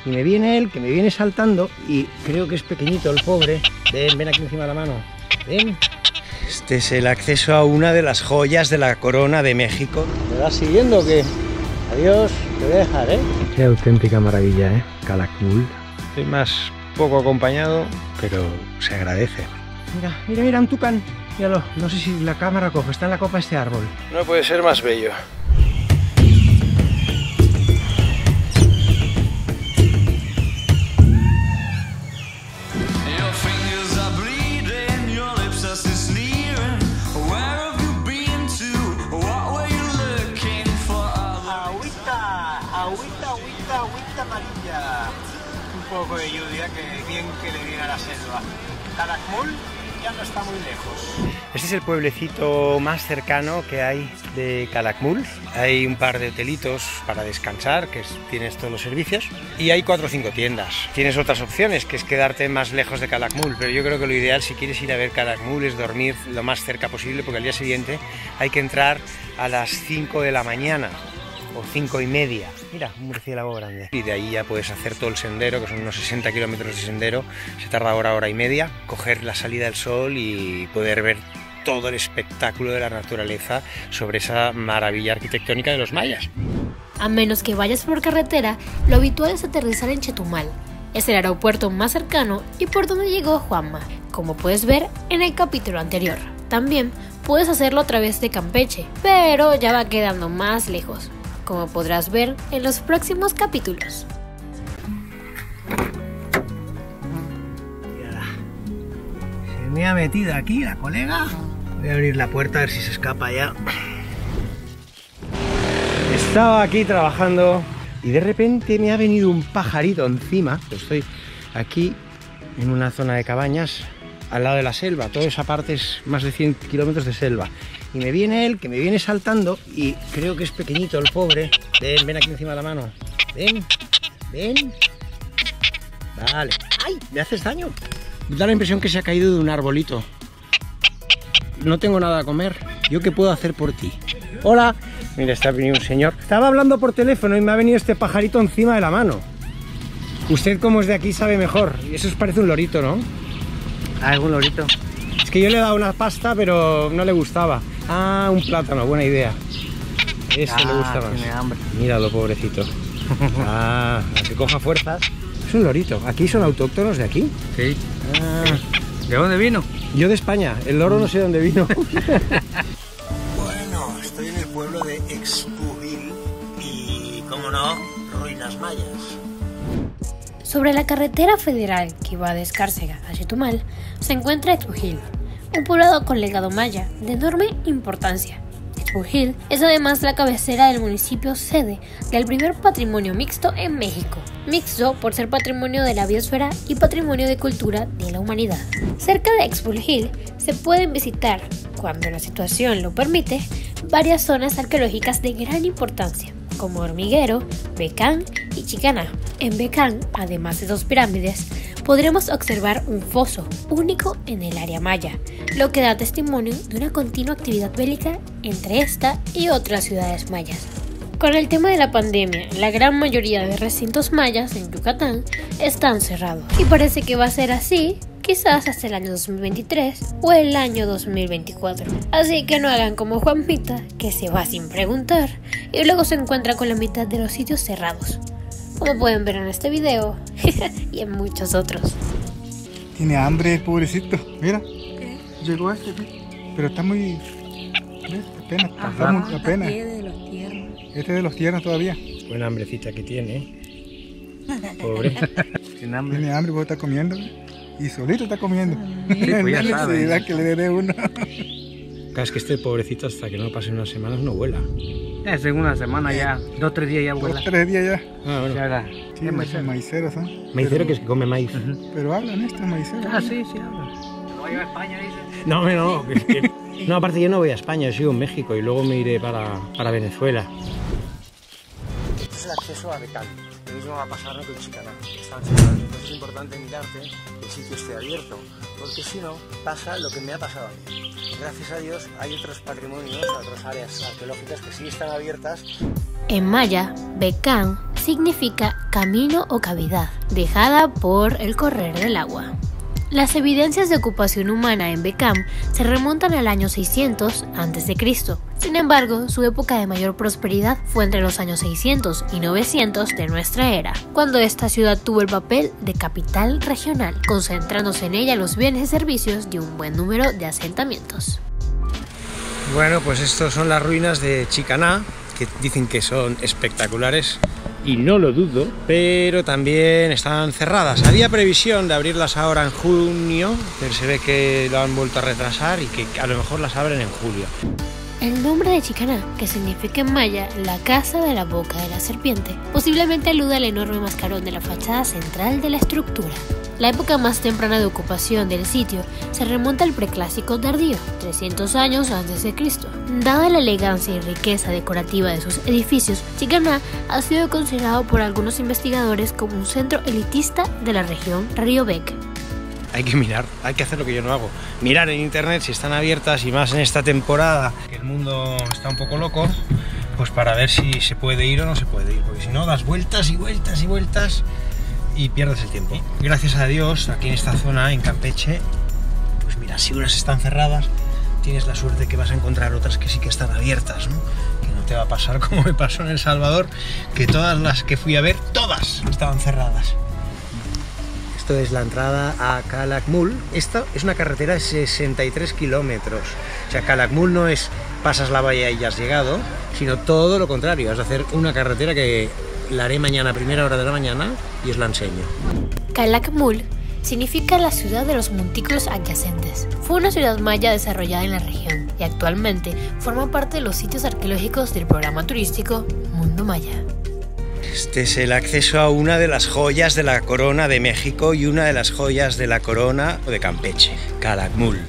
Y me viene él, que me viene saltando, y creo que es pequeñito el pobre. Ven aquí encima de la mano. Ven. Este es el acceso a una de las joyas de la corona de México. ¿Me vas siguiendo o qué? Adiós, te voy a dejar, ¿eh? Qué auténtica maravilla, ¿eh? Calakmul. Estoy más poco acompañado, pero se agradece. Mira, un tucán. Míralo, no sé si la cámara coge, está en la copa de este árbol. No puede ser más bello. Agüita amarilla. Un poco de lluvia, que bien que le viene a la selva. Calakmul ya no está muy lejos. Este es el pueblecito más cercano que hay de Calakmul. Hay un par de hotelitos para descansar, que tienes todos los servicios, y hay 4 o 5 tiendas. Tienes otras opciones, que es quedarte más lejos de Calakmul, pero yo creo que lo ideal si quieres ir a ver Calakmul es dormir lo más cerca posible, porque al día siguiente hay que entrar a las 5 de la mañana. O 5:30. Mira, un murciélago grande. Y de ahí ya puedes hacer todo el sendero, que son unos 60 kilómetros de sendero. Se tarda hora y media. Coger la salida del sol y poder ver todo el espectáculo de la naturaleza sobre esa maravilla arquitectónica de los mayas. A menos que vayas por carretera, lo habitual es aterrizar en Chetumal. Es el aeropuerto más cercano y por donde llegó Juanma, como puedes ver en el capítulo anterior. También puedes hacerlo a través de Campeche, pero ya va quedando más lejos, como podrás ver en los próximos capítulos. Se me ha metido aquí la colega. Voy a abrir la puerta a ver si se escapa ya. Estaba aquí trabajando y de repente me ha venido un pajarito encima. Estoy aquí en una zona de cabañas al lado de la selva. Toda esa parte es más de 100 kilómetros de selva. Y me viene él, que me viene saltando, y creo que es pequeñito el pobre. Ven aquí encima de la mano. Ven. Vale. ¡Ay! ¿Me haces daño? Da la impresión que se ha caído de un arbolito. No tengo nada a comer. ¿Yo qué puedo hacer por ti? Hola. Mira, está venido un señor. Estaba hablando por teléfono y me ha venido este pajarito encima de la mano. Usted, como es de aquí, sabe mejor. Eso os parece un lorito, ¿no? Ah, es un lorito. Es que yo le he dado una pasta, pero no le gustaba. Ah, un plátano, buena idea. Ese le gusta más. Tiene hambre. Míralo, pobrecito. Ah, a que coja fuerzas. Es un lorito. ¿Aquí son autóctonos de aquí? Sí. Ah. ¿De dónde vino? Yo de España. El loro no sé dónde vino. Bueno, estoy en el pueblo de Expuhil y, como no, ruinas mayas. Sobre la carretera federal que va de Escárcega a Chetumal se encuentra Expuhil, un poblado con legado maya de enorme importancia. Expuhil es además la cabecera del municipio sede del primer patrimonio mixto en México. Mixto por ser patrimonio de la biosfera y patrimonio de cultura de la humanidad. Cerca de Expuhil se pueden visitar, cuando la situación lo permite, varias zonas arqueológicas de gran importancia, como Hormiguero, Becán y Chicaná. En Becán, además de 2 pirámides, podremos observar un foso único en el área maya, lo que da testimonio de una continua actividad bélica entre esta y otras ciudades mayas. Con el tema de la pandemia, la gran mayoría de recintos mayas en Yucatán están cerrados y parece que va a ser así quizás hasta el año 2023 o el año 2024. Así que no hagan como Juanmita, que se va sin preguntar y luego se encuentra con la mitad de los sitios cerrados, como pueden ver en este video y en muchos otros. Tiene hambre el pobrecito, mira. ¿Qué? Llegó pero está muy... ¿ves? Apenas. Este es de los tiernos todavía. Buena hambrecita que tiene. Pobre. Tiene hambre, vos está comiendo. Y solito está comiendo. Sí, pues ya no sabe. necesidad que le dé uno. Claro, es que este pobrecito hasta que no pasen unas semanas no vuela. Es en una semana ya, 2 o 3 días ya vuela. 2 o 3 días ya. Ah, bueno. Ya era. Sí, Es esos maiceros son. Maicero que es que come maíz. Pero hablan estos maiceros. Ah, sí, habla. ¿No va a España, dice? No, es que... No, aparte yo no voy a España, yo sigo en México y luego me iré para Venezuela. Este es el acceso a Becán. Lo mismo va a pasar con Chicaná. Están cerrados. Entonces es importante mirarte que el sitio esté abierto, porque si no, pasa lo que me ha pasado a mí. Gracias a Dios hay otros patrimonios, otras áreas arqueológicas que sí están abiertas. En maya, Becán significa camino o cavidad, dejada por el correr del agua. Las evidencias de ocupación humana en Bekam se remontan al año 600 a.C. Sin embargo, su época de mayor prosperidad fue entre los años 600 y 900 de nuestra era, cuando esta ciudad tuvo el papel de capital regional, concentrándose en ella los bienes y servicios de un buen número de asentamientos. Bueno, pues estos son las ruinas de Chicaná, que dicen que son espectaculares. Y no lo dudo, pero también están cerradas. Había previsión de abrirlas ahora en junio, pero se ve que lo han vuelto a retrasar y que a lo mejor las abren en julio. El nombre de Chicaná, que significa en maya la casa de la boca de la serpiente, posiblemente alude al enorme mascarón de la fachada central de la estructura. La época más temprana de ocupación del sitio se remonta al preclásico tardío, 300 años antes de Cristo. Dada la elegancia y riqueza decorativa de sus edificios, Chicaná ha sido considerado por algunos investigadores como un centro elitista de la región Río Bec. Hay que mirar, hay que hacer lo que yo no hago. Mirar en internet si están abiertas, y más en esta temporada, que el mundo está un poco loco, pues para ver si se puede ir o no se puede ir, porque si no das vueltas y vueltas y vueltas y pierdes el tiempo. Gracias a Dios, aquí en esta zona, en Campeche, pues mira, si unas están cerradas, tienes la suerte que vas a encontrar otras que sí que están abiertas, ¿no? Que no te va a pasar como me pasó en El Salvador, que todas las que fui a ver, todas estaban cerradas. Esto es la entrada a Calakmul. Esta es una carretera de 63 kilómetros. O sea, Calakmul no es pasas la valla y ya has llegado, sino todo lo contrario. Vas a hacer una carretera que la haré mañana a primera hora de la mañana y os la enseño. Calakmul significa la ciudad de los montículos adyacentes. Fue una ciudad maya desarrollada en la región y actualmente forma parte de los sitios arqueológicos del programa turístico Mundo Maya. Este es el acceso a una de las joyas de la corona de México y una de las joyas de la corona de Campeche, Calakmul.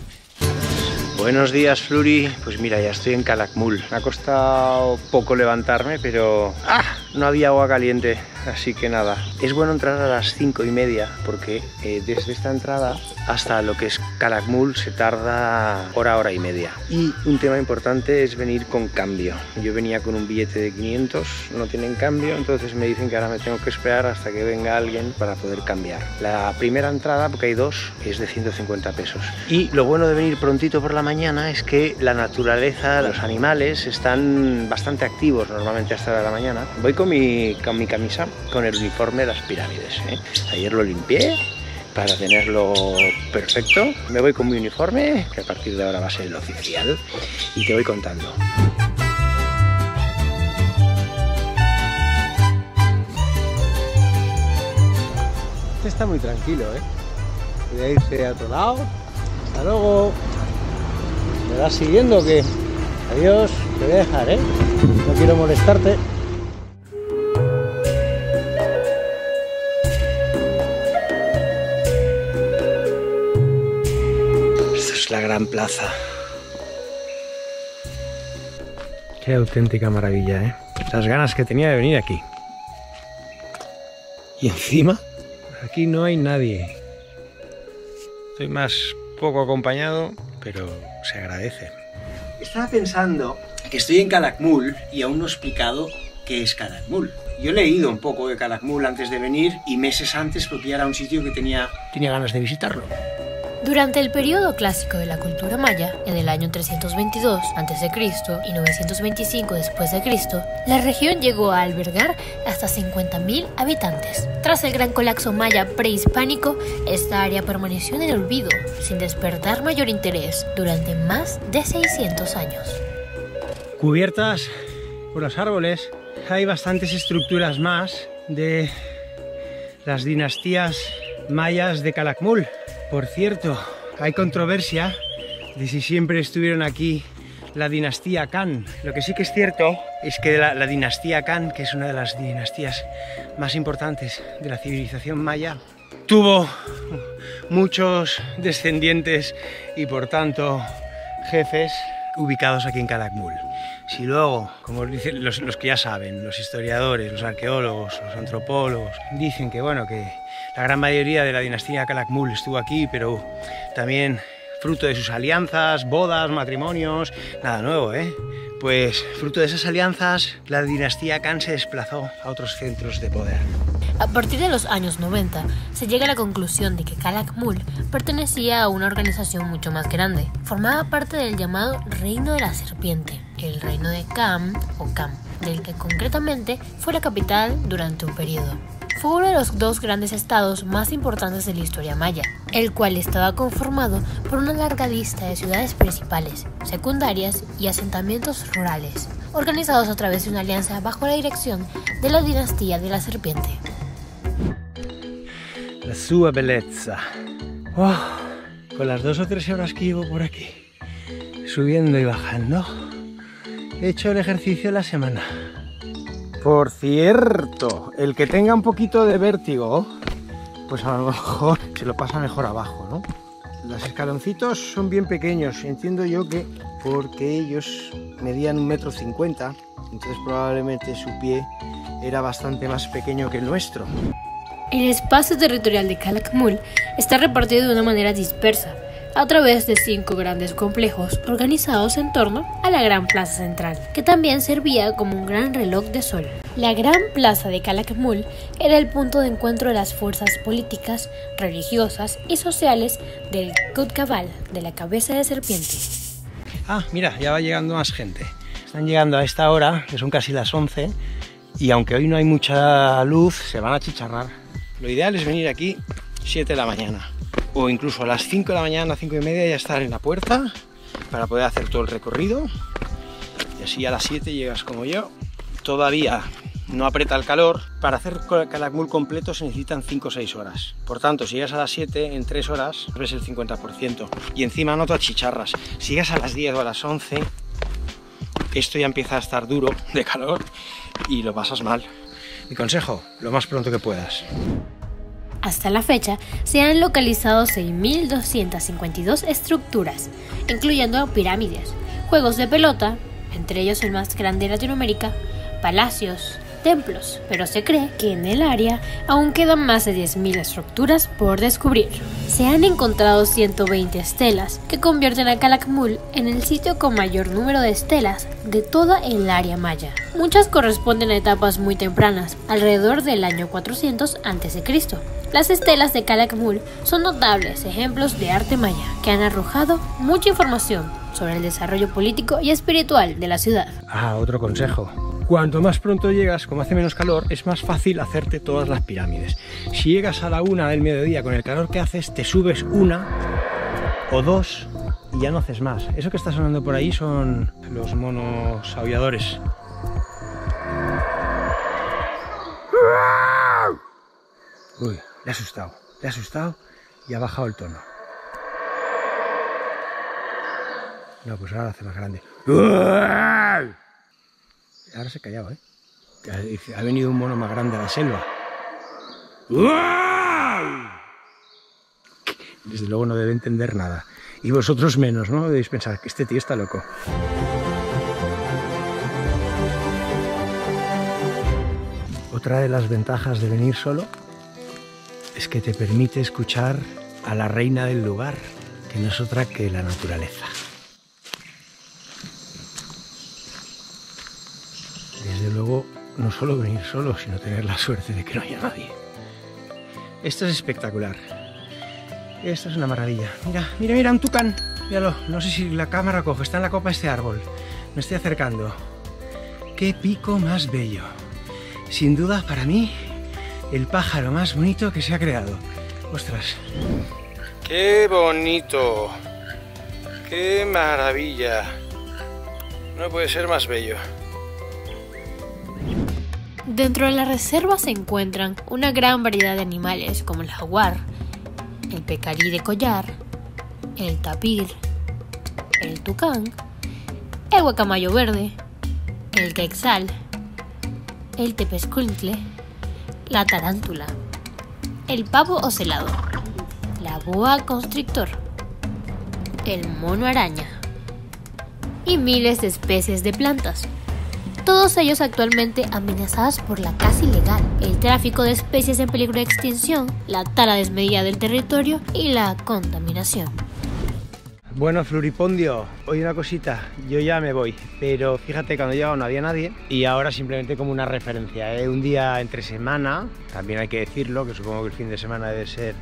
Buenos días, Fluri. Pues mira, ya estoy en Calakmul. Me ha costado poco levantarme, pero no había agua caliente, así que nada. Es bueno entrar a las 5:30 porque desde esta entrada hasta lo que es Calakmul se tarda hora y media. Y un tema importante es venir con cambio. Yo venía con un billete de 500, no tienen cambio, entonces me dicen que ahora me tengo que esperar hasta que venga alguien para poder cambiar. La primera entrada, porque hay dos, es de 150 pesos. Y lo bueno de venir prontito por la mañana es que la naturaleza, los animales están bastante activos normalmente hasta la mañana. Voy con mi camisa, con el uniforme de las pirámides, ¿eh? Ayer lo limpié para tenerlo perfecto. Me voy con mi uniforme, que a partir de ahora va a ser el oficial, y te voy contando. Este está muy tranquilo, ¿eh? Voy a irse a otro lado. Hasta luego. ¿Me vas siguiendo o qué? Adiós, te voy a dejar, ¿eh? No quiero molestarte. Esta es la gran plaza. Qué auténtica maravilla, ¿eh? Las ganas que tenía de venir aquí. Y encima, aquí no hay nadie. Estoy más poco acompañado, pero se agradece. Estaba pensando que estoy en Calakmul y aún no he explicado qué es Calakmul. Yo he leído un poco de Calakmul antes de venir y meses antes porque ya era un sitio que tenía ganas de visitarlo. Durante el periodo clásico de la cultura maya, en el año 322 a.C. y 925 después de Cristo, la región llegó a albergar hasta 50.000 habitantes. Tras el gran colapso maya prehispánico, esta área permaneció en el olvido, sin despertar mayor interés durante más de 600 años. Cubiertas por los árboles, hay bastantes estructuras más de las dinastías mayas de Calakmul. Por cierto, hay controversia de si siempre estuvieron aquí la dinastía Kan. Lo que sí que es cierto es que la dinastía Kan, que es una de las dinastías más importantes de la civilización maya, tuvo muchos descendientes y por tanto jefes ubicados aquí en Calakmul. Si luego, como dicen los que ya saben, los historiadores, los arqueólogos, los antropólogos, dicen que bueno, que la gran mayoría de la dinastía Calakmul estuvo aquí, pero también fruto de sus alianzas, bodas, matrimonios, nada nuevo, ¿eh? Pues fruto de esas alianzas, la dinastía Khan se desplazó a otros centros de poder. A partir de los años 90, se llega a la conclusión de que Calakmul pertenecía a una organización mucho más grande. Formaba parte del llamado Reino de la Serpiente, el Reino de Kham o Kham, del que concretamente fue la capital durante un periodo. Fue uno de los dos grandes estados más importantes de la historia maya, el cual estaba conformado por una larga lista de ciudades principales, secundarias y asentamientos rurales, organizados a través de una alianza bajo la dirección de la dinastía de la Serpiente. La sua bellezza. Oh, con las 2 o 3 horas que llevo por aquí, subiendo y bajando, he hecho el ejercicio de la semana. Por cierto, el que tenga un poquito de vértigo, pues a lo mejor se lo pasa mejor abajo, ¿no? Los escaloncitos son bien pequeños, entiendo yo que porque ellos medían 1,50 m, entonces probablemente su pie era bastante más pequeño que el nuestro. El espacio territorial de Calakmul está repartido de una manera dispersa, a través de 5 grandes complejos organizados en torno a la Gran Plaza Central, que también servía como un gran reloj de sol. La Gran Plaza de Calakmul era el punto de encuentro de las fuerzas políticas, religiosas y sociales del Kutkaval, de la cabeza de serpiente. Ah, mira, ya va llegando más gente. Están llegando a esta hora, que son casi las 11, y aunque hoy no hay mucha luz, se van a achicharrar. Lo ideal es venir aquí 7 de la mañana. O incluso a las 5 de la mañana, 5 y media, ya estar en la puerta para poder hacer todo el recorrido. Y así a las 7 llegas como yo. Todavía no aprieta el calor. Para hacer Calakmul completo se necesitan 5 o 6 horas. Por tanto, si llegas a las 7, en 3 horas ves el 50%. Y encima no te achicharras. Si llegas a las 10 o a las 11, esto ya empieza a estar duro de calor y lo pasas mal. Mi consejo, lo más pronto que puedas. Hasta la fecha, se han localizado 6.252 estructuras, incluyendo pirámides, juegos de pelota, entre ellos el más grande de Latinoamérica, palacios, templos, pero se cree que en el área aún quedan más de 10.000 estructuras por descubrir. Se han encontrado 120 estelas, que convierten a Calakmul en el sitio con mayor número de estelas de toda el área maya. Muchas corresponden a etapas muy tempranas, alrededor del año 400 a.C. Las estelas de Calakmul son notables ejemplos de arte maya que han arrojado mucha información sobre el desarrollo político y espiritual de la ciudad. Ah, otro consejo. Cuanto más pronto llegas, como hace menos calor, es más fácil hacerte todas las pirámides. Si llegas a la 1 del mediodía con el calor que haces, te subes 1 o 2 y ya no haces más. Eso que está sonando por ahí son los monos aulladores. Uy, le ha asustado y ha bajado el tono. No, pues ahora lo hace más grande. Ahora se ha callado, ¿eh? Ha venido un mono más grande a la selva. Desde luego no debe entender nada. Y vosotros menos, ¿no? Debéis pensar que este tío está loco. Otra de las ventajas de venir solo es que te permite escuchar a la reina del lugar, que no es otra que la naturaleza. Desde luego, no solo venir solo, sino tener la suerte de que no haya nadie. Esto es espectacular. Esto es una maravilla. Mira, un tucán. Míralo. No sé si la cámara coge. Está en la copa de este árbol. Me estoy acercando. ¡Qué pico más bello! Sin duda, para mí, el pájaro más bonito que se ha creado. ¡Ostras! ¡Qué bonito! ¡Qué maravilla! No puede ser más bello. Dentro de la reserva se encuentran una gran variedad de animales como el jaguar, el pecarí de collar, el tapir, el tucán, el guacamayo verde, el quetzal, el tepezcuintle, la tarántula, el pavo ocelado, la boa constrictor, el mono araña y miles de especies de plantas. Todos ellos actualmente amenazados por la caza ilegal, el tráfico de especies en peligro de extinción, la tala desmedida del territorio y la contaminación. Bueno, Floripondio, oye una cosita, yo ya me voy, pero fíjate, cuando he llegado no había nadie y ahora simplemente como una referencia, un día entre semana, también hay que decirlo, que supongo que el fin de semana debe ser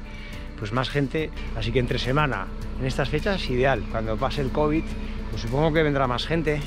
pues más gente, así que entre semana, en estas fechas, ideal. Cuando pase el COVID, pues supongo que vendrá más gente.